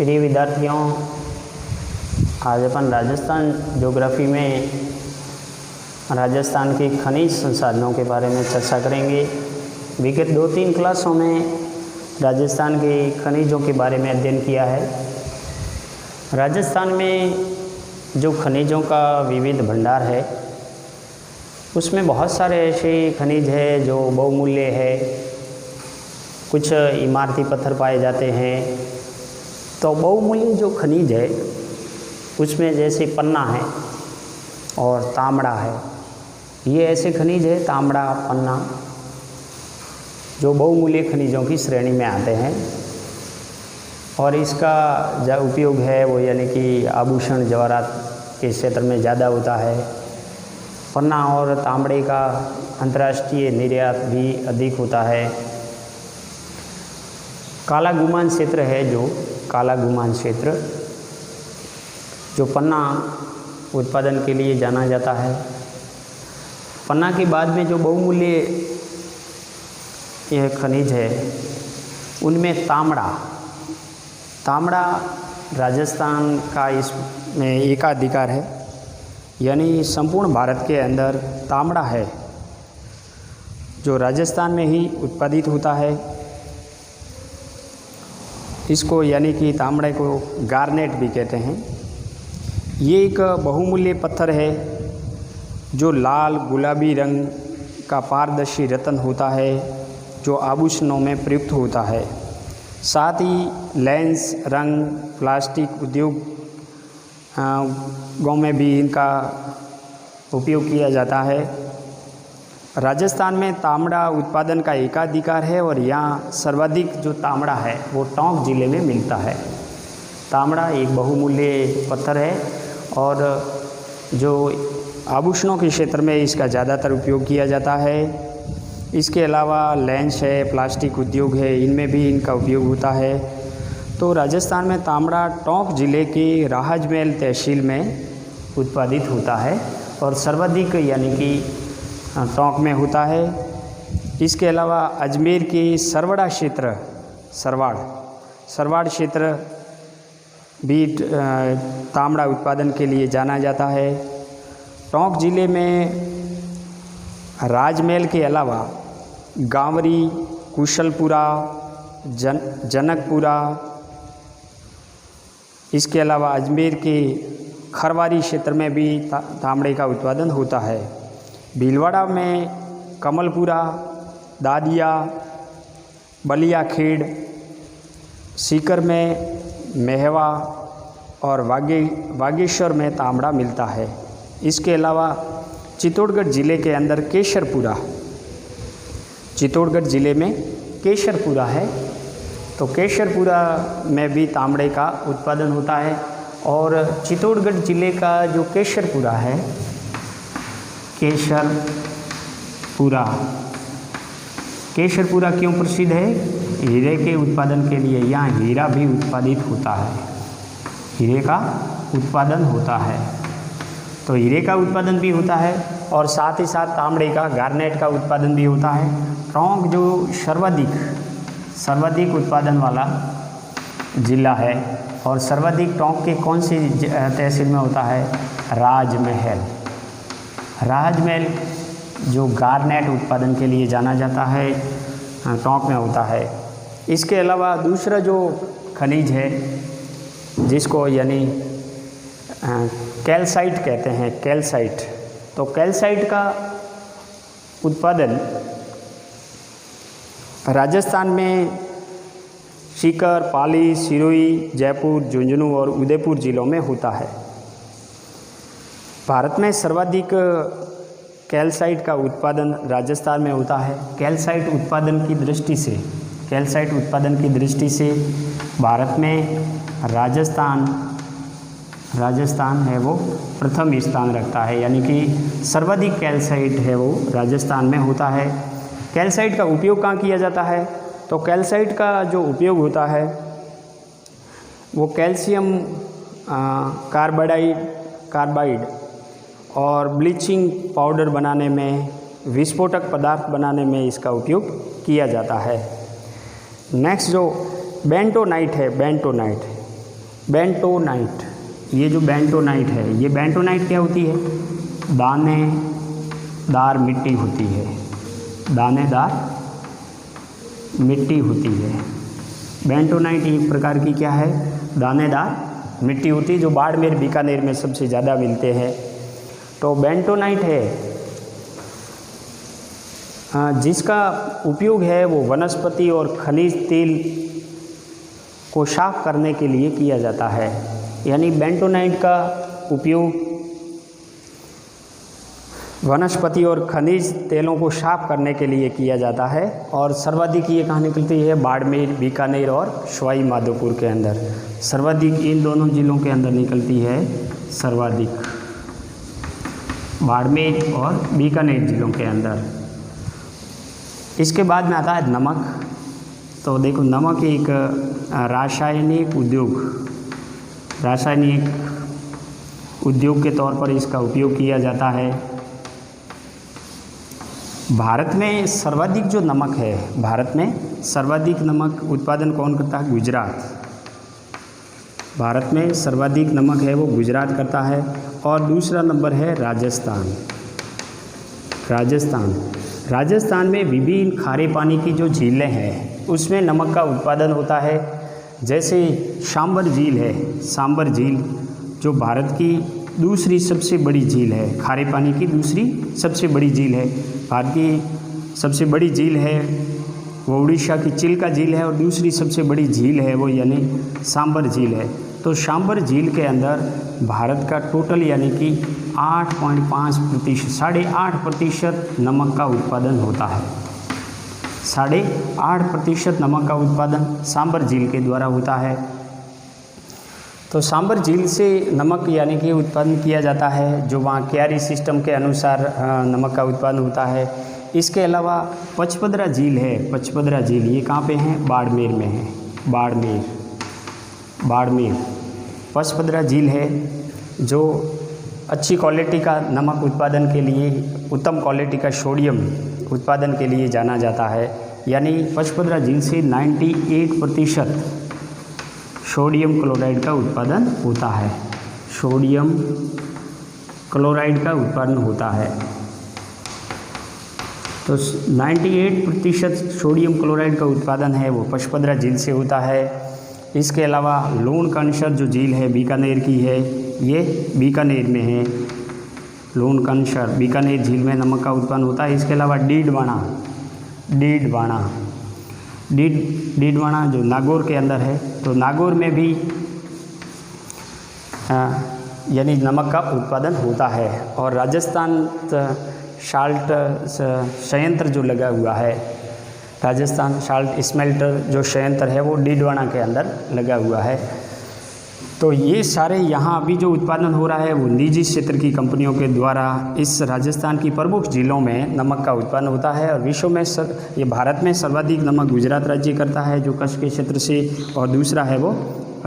प्रिय विद्यार्थियों, आज अपन राजस्थान ज्योग्राफी में राजस्थान के खनिज संसाधनों के बारे में चर्चा करेंगे। विगत 2-3 क्लासों में राजस्थान के खनिजों के बारे में अध्ययन किया है। राजस्थान में जो खनिजों का विविध भंडार है, उसमें बहुत सारे ऐसे खनिज हैं जो बहुमूल्य है। कुछ इमारती पत्थर पाए जाते हैं। तो बहुमूल्य जो खनिज है उसमें जैसे पन्ना है और तांबड़ा है। ये ऐसे खनिज है, तांबड़ा, पन्ना, जो बहुमूल्य खनिजों की श्रेणी में आते हैं और इसका जो उपयोग है वो यानी कि आभूषण जवाहरात के क्षेत्र में ज़्यादा होता है। पन्ना और तांबड़े का अंतर्राष्ट्रीय निर्यात भी अधिक होता है। काला गुमान क्षेत्र है, जो काला गुमान क्षेत्र जो पन्ना उत्पादन के लिए जाना जाता है। पन्ना के बाद में जो बहुमूल्य यह खनिज है उनमें तांबड़ा राजस्थान का इसमें एकाधिकार है, यानी संपूर्ण भारत के अंदर तांबड़ा है जो राजस्थान में ही उत्पादित होता है। इसको यानी कि तांबड़े को गार्नेट भी कहते हैं। ये एक बहुमूल्य पत्थर है जो लाल गुलाबी रंग का पारदर्शी रत्न होता है, जो आभूषणों में प्रयुक्त होता है। साथ ही लेंस, रंग, प्लास्टिक उद्योगों में भी इनका उपयोग किया जाता है। राजस्थान में तांबड़ा उत्पादन का एकाधिकार है और यहाँ सर्वाधिक जो तांबड़ा है वो टोंक जिले में मिलता है। तांबड़ा एक बहुमूल्य पत्थर है और जो आभूषणों के क्षेत्र में इसका ज़्यादातर उपयोग किया जाता है। इसके अलावा लेंस है, प्लास्टिक उद्योग है, इनमें भी इनका उपयोग होता है। तो राजस्थान में तांबड़ा टोंक जिले के राहजमहल तहसील में उत्पादित होता है और सर्वाधिक यानी कि टोंक में होता है। इसके अलावा अजमेर के सरवड़ा क्षेत्र, सरवाड़ क्षेत्र भी तांबड़ा उत्पादन के लिए जाना जाता है। टोंक जिले में राजमहल के अलावा गांवरी, कुशलपुरा, जनकपुरा, इसके अलावा अजमेर के खरवारी क्षेत्र में भी तांबड़े का उत्पादन होता है। भीलवाड़ा में कमलपुरा, दादिया, बलियाखेड़, सीकर में मेहवा और बागेश्वर में तांबड़ा मिलता है। इसके अलावा चित्तौड़गढ़ ज़िले के अंदर चित्तौड़गढ़ ज़िले में केशरपुरा है, तो केशरपुरा में भी तांबड़े का उत्पादन होता है। और चित्तौड़गढ़ ज़िले का जो केशरपुरा है, केशरपुरा क्यों प्रसिद्ध है? हीरे के उत्पादन के लिए। यहाँ हीरा भी उत्पादित होता है, हीरे का उत्पादन होता है। तो हीरे का उत्पादन भी होता है और साथ ही साथ तांबड़े का, गार्नेट का उत्पादन भी होता है। टोंक जो सर्वाधिक उत्पादन वाला जिला है और सर्वाधिक टोंक के कौन सी तहसील में होता है? राजमहल जो गार्नेट उत्पादन के लिए जाना जाता है, टोंक में होता है। इसके अलावा दूसरा जो खनिज है जिसको यानी कैल्साइट कहते हैं, कैल्साइट। तो कैल्साइट का उत्पादन राजस्थान में सीकर, पाली, सिरोही, जयपुर, झुंझुनू और उदयपुर जिलों में होता है। भारत में सर्वाधिक कैल्साइट का उत्पादन राजस्थान में होता है। कैल्साइट उत्पादन की दृष्टि से भारत में राजस्थान है वो प्रथम स्थान रखता है, यानी कि सर्वाधिक कैल्साइट है वो राजस्थान में होता है। कैल्साइट का उपयोग कहाँ किया जाता है? तो कैल्साइट का जो उपयोग होता है वो कैल्शियम कार्बाइड और ब्लीचिंग पाउडर बनाने में, विस्फोटक पदार्थ बनाने में इसका उपयोग किया जाता है। नेक्स्ट जो बेंटोनाइट है, बेंटोनाइट, ये जो बेंटोनाइट है, ये बेंटोनाइट क्या होती है? दानेदार मिट्टी होती है, दानेदार मिट्टी होती है। बेंटोनाइट एक प्रकार की क्या है? दानेदार मिट्टी होती है, जो बाड़मेर बीकानेर में सबसे ज़्यादा मिलते हैं। तो बेंटोनाइट है जिसका उपयोग है वो वनस्पति और खनिज तेल को साफ करने के लिए किया जाता है। यानी बेंटोनाइट का उपयोग वनस्पति और खनिज तेलों को साफ करने के लिए किया जाता है। और सर्वाधिक ये कहाँ निकलती है? बाड़मेर, बीकानेर और सवाई माधोपुर के अंदर। सर्वाधिक इन दोनों जिलों के अंदर निकलती है, सर्वाधिक बाड़मेर और बीकानेर जिलों के अंदर। इसके बाद में आता है नमक। तो देखो, नमक एक रासायनिक उद्योग के तौर पर इसका उपयोग किया जाता है। भारत में सर्वाधिक जो नमक है, भारत में सर्वाधिक नमक उत्पादन कौन करता है? गुजरात। भारत में सर्वाधिक नमक है वो गुजरात करता है। और दूसरा नंबर है राजस्थान। राजस्थान में विभिन्न खारे पानी की जो झीलें हैं उसमें नमक का उत्पादन होता है। जैसे सांबर झील है, सांबर झील जो भारत की दूसरी सबसे बड़ी झील है, खारे पानी की दूसरी सबसे बड़ी झील है। भारत की सबसे बड़ी झील है वो उड़ीसा की चिल्का झील है, और दूसरी सबसे बड़ी झील है वो यानी सांबर झील है। तो सांबर झील के अंदर भारत का टोटल यानी कि 8.5% 8.5% नमक का उत्पादन होता है। 8.5% नमक का उत्पादन सांबर झील के द्वारा होता है। तो सांबर झील से नमक यानी कि उत्पादन किया जाता है, जो वहाँ क्यारी सिस्टम के अनुसार नमक का उत्पादन होता है। इसके अलावा पचपदरा झील है, पचपदरा झील ये कहाँ पे है? बाड़मेर में है, बाड़मेर पचपदरा झील है, जो अच्छी क्वालिटी का नमक उत्पादन के लिए, उत्तम क्वालिटी का सोडियम उत्पादन के लिए जाना जाता है। यानी पचपदरा झील से 98% सोडियम क्लोराइड का उत्पादन होता है, सोडियम क्लोराइड का उत्पादन होता है। तो 98% सोडियम क्लोराइड का उत्पादन है वो पचपदरा झील से होता है। इसके अलावा लूणकरसर जो झील है बीकानेर की है, ये बीकानेर में है। लूणकरसर बीकानेर झील में नमक का उत्पादन होता है। इसके अलावा डीडवाना जो नागौर के अंदर है, तो नागौर में भी यानी नमक का उत्पादन होता है। और राजस्थान साल्ट संयंत्र जो लगा हुआ है, राजस्थान साल्ट स्मेल्टर जो संयंत्र है वो डीडवाना के अंदर लगा हुआ है। तो ये सारे यहाँ अभी जो उत्पादन हो रहा है वो निजी क्षेत्र की कंपनियों के द्वारा इस राजस्थान की प्रमुख जिलों में नमक का उत्पादन होता है। और विश्व में ये भारत में सर्वाधिक नमक गुजरात राज्य करता है जो कच्छ के क्षेत्र से, और दूसरा है वो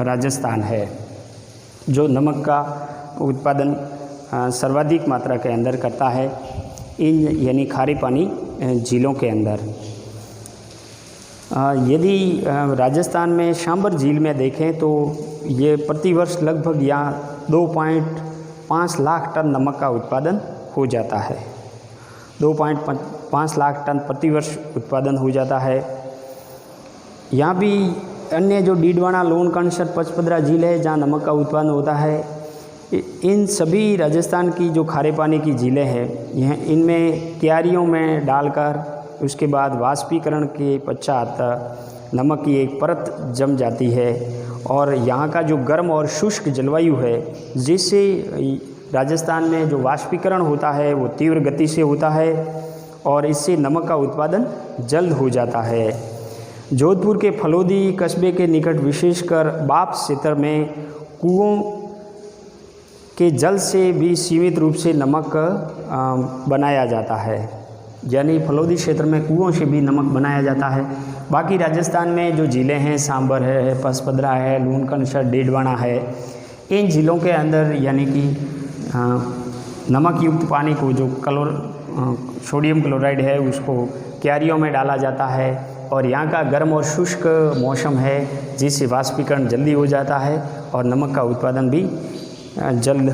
राजस्थान है जो नमक का उत्पादन सर्वाधिक मात्रा के अंदर करता है इन यानी खारे पानी झीलों के अंदर। यदि राजस्थान में सांबर झील में देखें तो ये प्रतिवर्ष लगभग यहाँ 2.5 लाख टन नमक का उत्पादन हो जाता है। 2.5 लाख टन प्रतिवर्ष उत्पादन हो जाता है। यहाँ भी अन्य जो डीडवाना, लूणकरसर, पचपदरा झील है जहाँ नमक का उत्पादन होता है, इन सभी राजस्थान की जो खारे पानी की झीलें हैं यह इनमें क्यारियों में डालकर उसके बाद वाष्पीकरण के पश्चात नमक की एक परत जम जाती है। और यहाँ का जो गर्म और शुष्क जलवायु है जिससे राजस्थान में जो वाष्पीकरण होता है वो तीव्र गति से होता है और इससे नमक का उत्पादन जल्द हो जाता है। जोधपुर के फलोदी कस्बे के निकट विशेषकर बाप क्षेत्र में कुओं के जल से भी सीमित रूप से नमक बनाया जाता है, यानी फलोदी क्षेत्र में कुओं से भी नमक बनाया जाता है। बाकी राजस्थान में जो ज़िले हैं सांबर है, पचपदरा है, लूणकरसर, डीडवाना है, इन ज़िलों के अंदर यानी कि नमक युक्त पानी को जो सोडियम क्लोराइड है उसको क्यारियों में डाला जाता है और यहाँ का गर्म और शुष्क मौसम है, जिससे वाष्पीकरण जल्दी हो जाता है और नमक का उत्पादन भी जल्द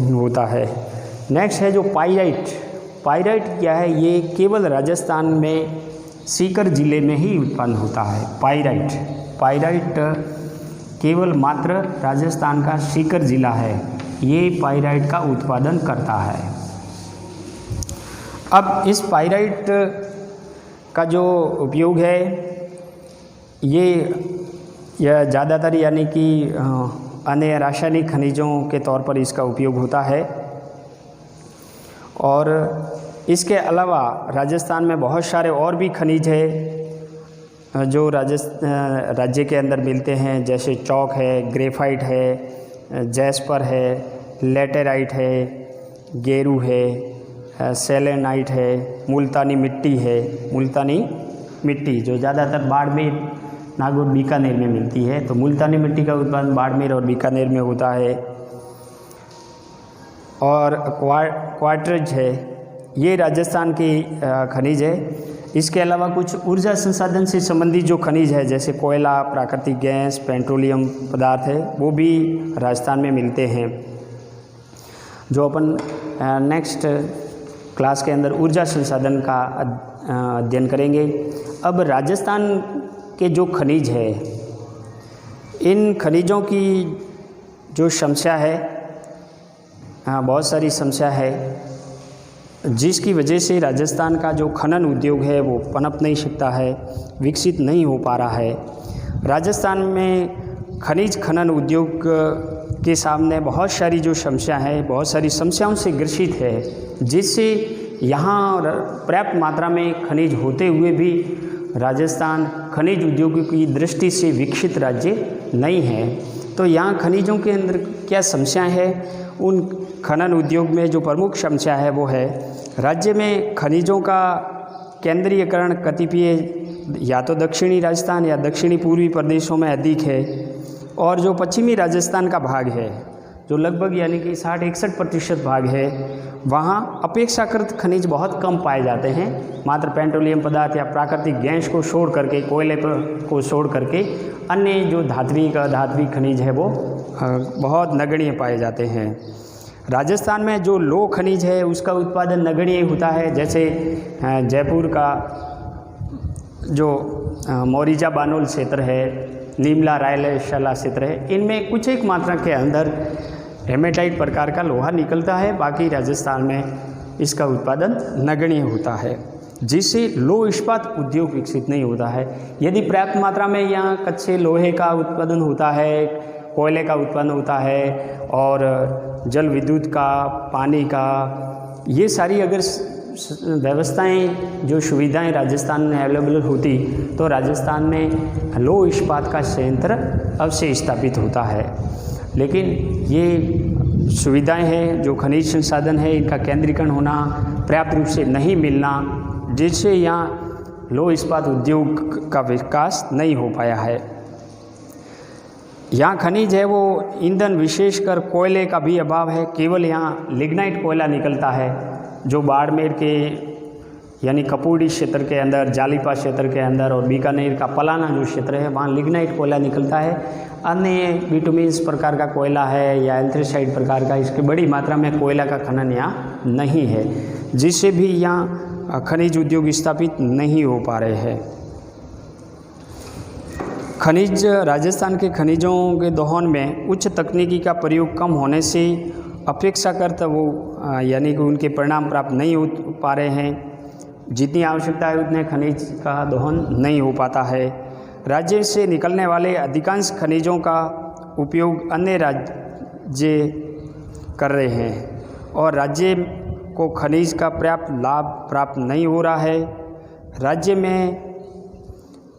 होता है। नेक्स्ट है जो पाइराइट। पाइराइट क्या है? ये केवल राजस्थान में सीकर जिले में ही उत्पन्न होता है। पाइराइट केवल मात्र राजस्थान का सीकर जिला है, ये पाइराइट का उत्पादन करता है। अब इस पाइराइट का जो उपयोग है यह ज़्यादातर यानी कि अन्य रासायनिक खनिजों के तौर पर इसका उपयोग होता है। और इसके अलावा राजस्थान में बहुत सारे और भी खनिज है जो राज्य के अंदर मिलते हैं, जैसे चौक है, ग्रेफाइट है, जैस्पर है, लेटेराइट है, गेरू है, सेलेनाइट है, मुल्तानी मिट्टी है। मुल्तानी मिट्टी जो ज़्यादातर बाड़मेर, नागौर, बीकानेर में मिलती है, तो मुल्तानी मिट्टी का उत्पादन बाड़मेर और बीकानेर में होता है। और क्वार्टज है, ये राजस्थान की खनिज है। इसके अलावा कुछ ऊर्जा संसाधन से संबंधित जो खनिज है, जैसे कोयला, प्राकृतिक गैस, पेट्रोलियम पदार्थ है, वो भी राजस्थान में मिलते हैं, जो अपन नेक्स्ट क्लास के अंदर ऊर्जा संसाधन का अध्ययन करेंगे। अब राजस्थान के जो खनिज है, इन खनिजों की जो समस्या है, बहुत सारी समस्या है, जिसकी वजह से राजस्थान का जो खनन उद्योग है वो पनप नहीं सकता है, विकसित नहीं हो पा रहा है। राजस्थान में खनिज खनन उद्योग के सामने बहुत सारी जो समस्या है, बहुत सारी समस्याओं से ग्रसित है, जिससे यहाँ पर्याप्त मात्रा में खनिज होते हुए भी राजस्थान खनिज उद्योग की दृष्टि से विकसित राज्य नहीं है। तो यहाँ खनिजों के अंदर क्या समस्या है? उन खनन उद्योग में जो प्रमुख समस्या है वो है, राज्य में खनिजों का केंद्रीयकरण कतिपय या तो दक्षिणी राजस्थान या दक्षिणी पूर्वी प्रदेशों में अधिक है, और जो पश्चिमी राजस्थान का भाग है, जो लगभग यानी कि 60-61% भाग है, वहाँ अपेक्षाकृत खनिज बहुत कम पाए जाते हैं। मात्र पेट्रोलियम पदार्थ या प्राकृतिक गैस को छोड़ करके, कोयले को छोड़ करके अन्य जो धात्विक खनिज है वो बहुत नगण्य पाए जाते हैं। राजस्थान में जो लो खनिज है उसका उत्पादन नगण्य होता है, जैसे जयपुर का जो मोरिजा बानोल क्षेत्र है, नीमला रायलशाला क्षेत्र है, इनमें कुछ एक मात्रा के अंदर हेमेटाइट प्रकार का लोहा निकलता है। बाकी राजस्थान में इसका उत्पादन नगण्य होता है, जिससे लोह इस्पात उद्योग विकसित नहीं होता है। यदि पर्याप्त मात्रा में यहाँ कच्चे लोहे का उत्पादन होता है, कोयले का उत्पन्न होता है, और जल विद्युत का, पानी का, ये सारी अगर व्यवस्थाएं, जो सुविधाएं राजस्थान में अवेलेबल होती, तो राजस्थान में लोह इस्पात का संयंत्र अवश्य स्थापित होता है। लेकिन ये सुविधाएं हैं, जो खनिज संसाधन है, इनका केंद्रीकरण होना, पर्याप्त रूप से नहीं मिलना, जिससे यहाँ लोह इस्पात उद्योग का विकास नहीं हो पाया है। यहाँ खनिज है वो ईंधन, विशेषकर कोयले का भी अभाव है। केवल यहाँ लिग्नाइट कोयला निकलता है, जो बाड़मेर के यानी कपूरी क्षेत्र के अंदर, जालीपा क्षेत्र के अंदर, और बीकानेर का पलाना जो क्षेत्र है, वहाँ लिग्नाइट कोयला निकलता है। अन्य बिटुमिन्स प्रकार का कोयला है या एंथ्रेसाइट प्रकार का, इसकी बड़ी मात्रा में कोयला का खनन यहाँ नहीं है, जिससे भी यहाँ खनिज उद्योग स्थापित नहीं हो पा रहे हैं। खनिज, राजस्थान के खनिजों के दोहन में उच्च तकनीकी का प्रयोग कम होने से अपेक्षाकृत वो यानी कि उनके परिणाम प्राप्त नहीं हो पा रहे हैं। जितनी आवश्यकता है उतने खनिज का दोहन नहीं हो पाता है। राज्य से निकलने वाले अधिकांश खनिजों का उपयोग अन्य राज्य कर रहे हैं और राज्य को खनिज का पर्याप्त लाभ प्राप्त नहीं हो रहा है। राज्य में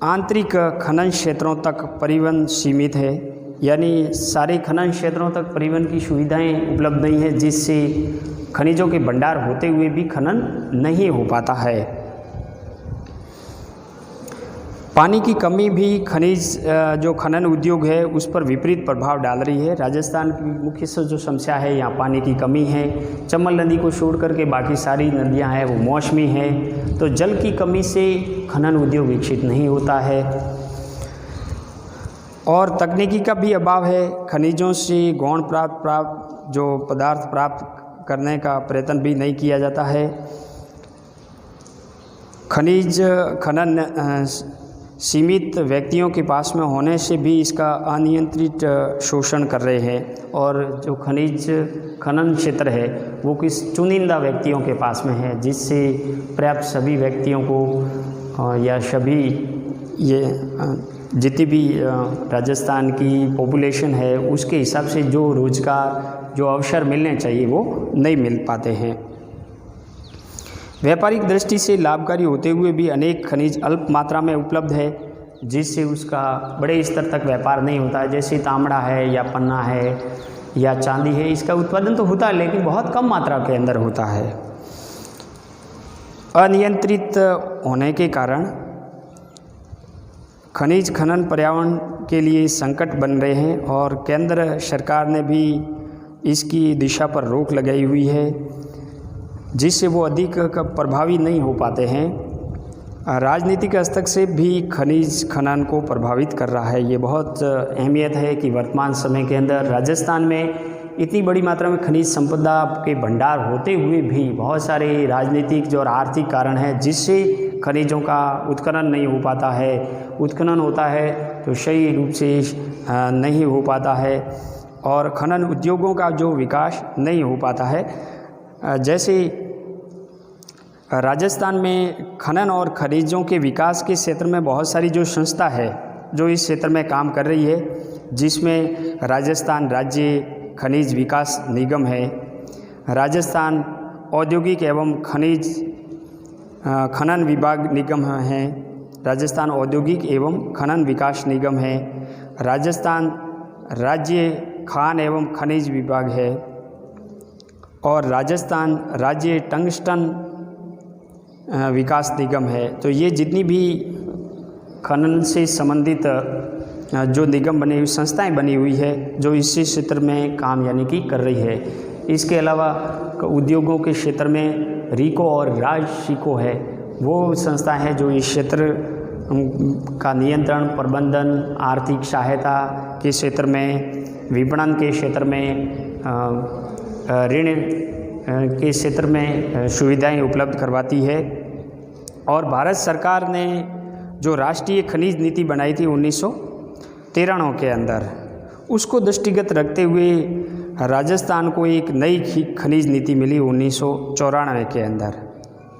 आंतरिक खनन क्षेत्रों तक परिवहन सीमित है, यानी सारे खनन क्षेत्रों तक परिवहन की सुविधाएं उपलब्ध नहीं है, जिससे खनिजों के भंडार होते हुए भी खनन नहीं हो पाता है। पानी की कमी भी खनिज जो खनन उद्योग है उस पर विपरीत प्रभाव डाल रही है। राजस्थान की मुख्य जो समस्या है यहाँ पानी की कमी है। चंबल नदी को छोड़ करके बाकी सारी नदियाँ हैं वो मौसमी हैं, तो जल की कमी से खनन उद्योग विकसित नहीं होता है। और तकनीकी का भी अभाव है। खनिजों से गौण प्राप्त जो पदार्थ प्राप्त करने का प्रयत्न भी नहीं किया जाता है। खनिज खनन सीमित व्यक्तियों के पास में होने से भी इसका अनियंत्रित शोषण कर रहे हैं, और जो खनिज खनन क्षेत्र है वो किस चुनिंदा व्यक्तियों के पास में है, जिससे पर्याप्त सभी व्यक्तियों को या सभी ये जितनी भी राजस्थान की पॉपुलेशन है उसके हिसाब से जो रोज़गार जो अवसर मिलने चाहिए वो नहीं मिल पाते हैं। व्यापारिक दृष्टि से लाभकारी होते हुए भी अनेक खनिज अल्प मात्रा में उपलब्ध है, जिससे उसका बड़े स्तर तक व्यापार नहीं होता है। जैसे तांबड़ा है या पन्ना है या चांदी है, इसका उत्पादन तो होता है लेकिन बहुत कम मात्रा के अंदर होता है। अनियंत्रित होने के कारण खनिज खनन पर्यावरण के लिए संकट बन रहे हैं, और केंद्र सरकार ने भी इसकी दिशा पर रोक लगाई हुई है, जिससे वो अधिक प्रभावी नहीं हो पाते हैं। राजनीतिक स्तर से भी खनिज खनन को प्रभावित कर रहा है। ये बहुत अहमियत है कि वर्तमान समय के अंदर राजस्थान में इतनी बड़ी मात्रा में खनिज संपदा के भंडार होते हुए भी बहुत सारे राजनीतिक जो और आर्थिक कारण हैं जिससे खनिजों का उत्खनन नहीं हो पाता है। उत्खनन होता है तो सही रूप से नहीं हो पाता है, और खनन उद्योगों का जो विकास नहीं हो पाता है। जैसे राजस्थान में खनन और खनिजों के विकास के क्षेत्र में बहुत सारी जो संस्था है जो इस क्षेत्र में काम कर रही है, जिसमें राजस्थान राज्य खनिज विकास निगम है, राजस्थान औद्योगिक एवं खनिज खनन विभाग निगम है, राजस्थान औद्योगिक एवं खनन विकास निगम है, राजस्थान राज्य खान एवं खनिज विभाग है, और राजस्थान राज्य टंगस्टन विकास निगम है। तो ये जितनी भी खनन से संबंधित जो निगम बनी हुई संस्थाएं बनी हुई है जो इसी क्षेत्र में काम यानी कि कर रही है। इसके अलावा उद्योगों के क्षेत्र में रीको और राजशिको है, वो संस्थाएं हैं जो इस क्षेत्र का नियंत्रण, प्रबंधन, आर्थिक सहायता के क्षेत्र में, विपणन के क्षेत्र में, ऋण के क्षेत्र में सुविधाएं उपलब्ध करवाती है। और भारत सरकार ने जो राष्ट्रीय खनिज नीति बनाई थी 1993 के अंदर, उसको दृष्टिगत रखते हुए राजस्थान को एक नई खनिज नीति मिली 1994 के अंदर,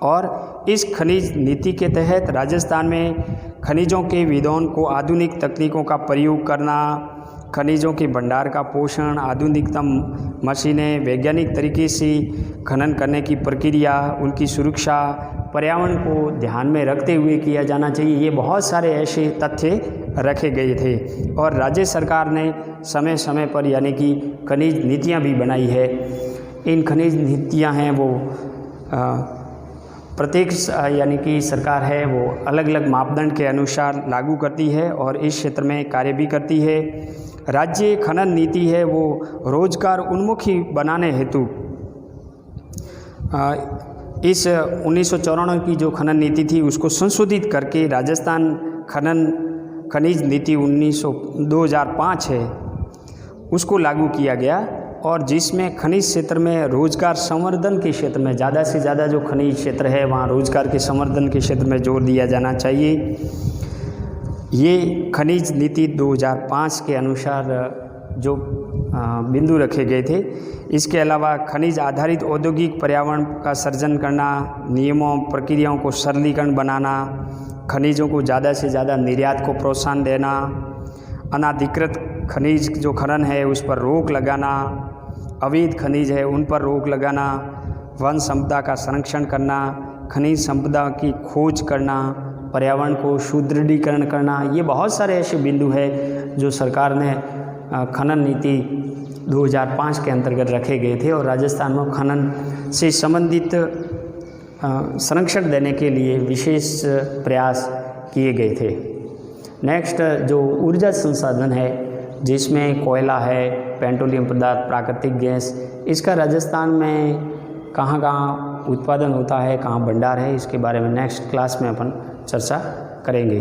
और इस खनिज नीति के तहत राजस्थान में खनिजों के विद्वान को आधुनिक तकनीकों का प्रयोग करना, खनिजों के भंडार का पोषण, आधुनिकतम मशीनें, वैज्ञानिक तरीके से खनन करने की प्रक्रिया, उनकी सुरक्षा, पर्यावरण को ध्यान में रखते हुए किया जाना चाहिए। ये बहुत सारे ऐसे तथ्य रखे गए थे, और राज्य सरकार ने समय समय पर यानी कि खनिज नीतियाँ भी बनाई है। इन खनिज नीतियाँ हैं वो प्रत्येक यानी कि सरकार है वो अलग अलग मापदंड के अनुसार लागू करती है और इस क्षेत्र में कार्य भी करती है। राज्य खनन नीति है वो रोजगार उन्मुखी बनाने हेतु इस 1994 की जो खनन नीति थी उसको संशोधित करके राजस्थान खनिज नीति 2005 है उसको लागू किया गया, और जिसमें खनिज क्षेत्र में रोजगार संवर्धन के क्षेत्र में ज़्यादा से ज़्यादा जो खनिज क्षेत्र है वहाँ रोजगार के संवर्धन के क्षेत्र में जोर दिया जाना चाहिए। ये खनिज नीति 2005 के अनुसार जो बिंदु रखे गए थे। इसके अलावा खनिज आधारित औद्योगिक पर्यावरण का सर्जन करना, नियमों प्रक्रियाओं को सरलीकरण बनाना, खनिजों को ज़्यादा से ज़्यादा निर्यात को प्रोत्साहन देना, अनाधिकृत खनिज जो खनन है उस पर रोक लगाना, अवैध खनिज है उन पर रोक लगाना, वन संपदा का संरक्षण करना, खनिज संपदा की खोज करना, पर्यावरण को सुदृढ़ीकरण करना, ये बहुत सारे ऐसे बिंदु हैं जो सरकार ने खनन नीति 2005 के अंतर्गत रखे गए थे, और राजस्थान में खनन से संबंधित संरक्षण देने के लिए विशेष प्रयास किए गए थे। नेक्स्ट जो ऊर्जा संसाधन है जिसमें कोयला है, पेट्रोलियम पदार्थ, प्राकृतिक गैस, इसका राजस्थान में कहाँ कहाँ उत्पादन होता है, कहाँ भंडार है, इसके बारे में नेक्स्ट क्लास में अपन चर्चा करेंगे।